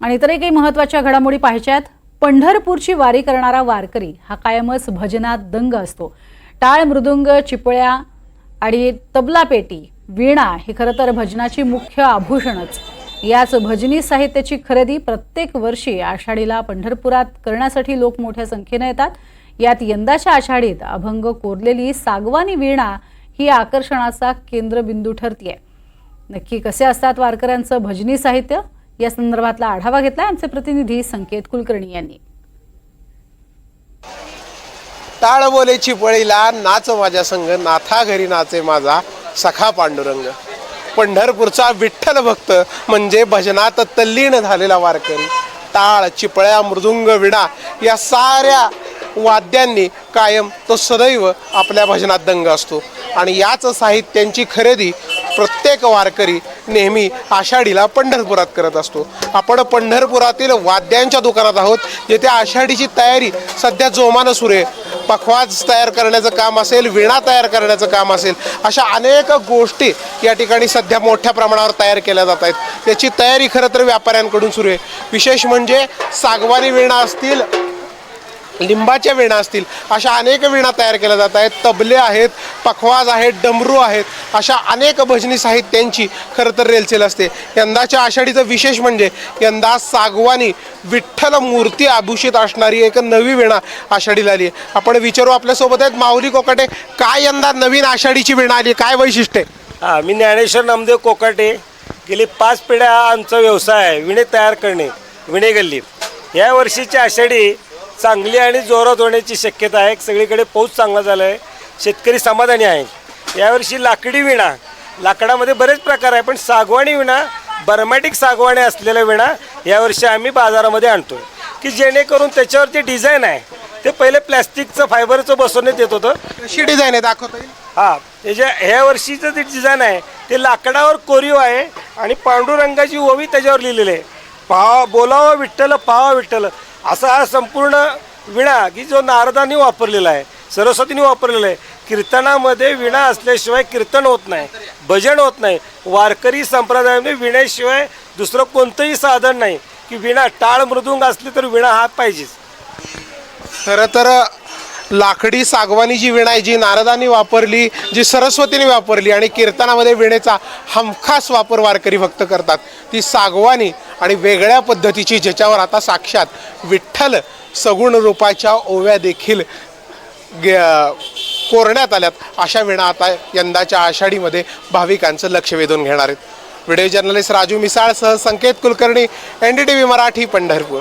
आणि इतरही काही महत्त्वाच्या घडामोडी पाहायच्यात। पंढरपूरची वारी करणारा वारकरी हा कायमच भजनात दंग असतो। टाळ, मृदुंग, चिपळ्या आणि तबला पेटी, वीणा ही खरं तर भजनाची मुख्य आभूषणच। याच भजनी साहित्याची खरेदी प्रत्येक वर्षी आषाढीला पंढरपुरात करण्यासाठी लोक मोठ्या संख्येने येतात। यात यंदाच्या आषाढीत अभंग कोरलेली सागवानी वीणा ही आकर्षणाचा केंद्रबिंदू ठरतीये। नक्की कसे असतात वारकऱ्यांचं भजनी साहित्य, या संदर्भातला आढावा घेतला आमचे प्रतिनिधी संकेत कुलकर्णी यांनी। टाळ बोले चिपळीला, नाच माझ्या संग, नाथा घरी नाचे माझा सखा पांडुरंग। पंढरपूरचा विठ्ठल भक्त म्हणजे भजनात तल्लीन झालेला वारकरी। टाळ, चिपळ्या, मृदुंग, वीणा या साऱ्या वाद्यांनी कायम तो सदैव आपल्या भजनात दंग असतो आणि याच साहित्यांची खरेदी प्रत्येक वारकरी नेहमी आषाढीला पंढरपुरात करत असतो। आपण पंढरपुरातील वाद्यांच्या दुकानात आहोत, जेथे आषाढीची तयारी सध्या जोमानं सुरू आहे। पखवाज तयार करण्याचं काम असेल, वीणा तयार करण्याचं काम असेल, अशा अनेक गोष्टी या ठिकाणी सध्या मोठ्या प्रमाणावर तयार केल्या जात आहेत। याची तयारी खरं तर व्यापाऱ्यांकडून सुरू आहे। विशेष म्हणजे सागवानी वीणा असतील, लिंबाच्या वीणा असतील, अशा अनेक वीणा तयार केल्या जात आहेत। तबले आहेत, पखवाज आहेत, डमरू आहेत, अशा अनेक भजनी साहित्यांची खरं तर रेलचेल असते। यंदाच्या आषाढीचं विशेष म्हणजे यंदा सागवानी विठ्ठल मूर्ती आभूषित असणारी एक नवी वीणा आषाढीला आली आहे। आपण विचारू, आपल्यासोबत आहेत माऊली कोकाटे। काय यंदा नवीन आषाढीची वीणा आली, काय वैशिष्ट्य आहे? मी ज्ञानेश्वर नामदेव कोकाटे। गेली 5 पिढ्या आमचा व्यवसाय आहे विणे तयार करणे, विणे गल्ली। या वर्षीची आषाढी चांगली आणि जोरात होण्याची शक्यता आहे। सगळीकडे पाऊस चांगला झाला आहे, शेतकरी समाधानी आहे। यावर्षी लाकडी वीणा, लाकडामध्ये बरेच प्रकार आहे, पण सागवानी वीणा, बर्मॅटिक सागवाणी असलेल्या वीणा यावर्षी आम्ही बाजारामध्ये आणतो की जेणेकरून त्याच्यावरती डिझाईन आहे ते पहिले प्लॅस्टिकचं फायबरचं बसवण्यात येत होतं। कशी डिझाईन आहे दाखवता येईल? त्याच्या ह्या वर्षीचं जे डिझाईन आहे ते लाकडावर कोरीव आहे आणि पांडुरंगाची ओवी त्याच्यावर लिहिलेली आहे। पाहा बोलावं विठ्ठल, पाहावं विठ्ठल, असा हा संपूर्ण वीणा की जो नारदांनी वापरलेला आहे, सरस्वतींनी वापरलेला आहे। कीर्तनामध्ये वीणा असल्याशिवाय कीर्तन होत नाही, भजन होत नाही। वारकरी संप्रदायामध्ये वीणेशिवाय दुसरं कोणतंही साधन नाही की वीणा, टाळ मृदुंग असले तर वीणा हा पाहिजेच। खरं तर लाकडी सागवानी जी वीणा आहे, जी नारदांनी वापरली, जी सरस्वतीने वापरली आणि कीर्तनामध्ये वीणेचा हमखास वापर वारकरी भक्त करतात, ती सागवानी आणि वेगळ्या पद्धतीची, ज्याच्यावर आता साक्षात विठ्ठल सगुण रूपाच्या ओव्या देखील कोरण्यात आल्यात, अशा वीणा आता यंदाच्या आषाढीमध्ये भाविकांचं लक्ष वेधून घेणार आहेत। व्हिडिओ जर्नलिस्ट राजू मिसाळसह संकेत कुलकर्णी, NDTV मराठी, पंढरपूर।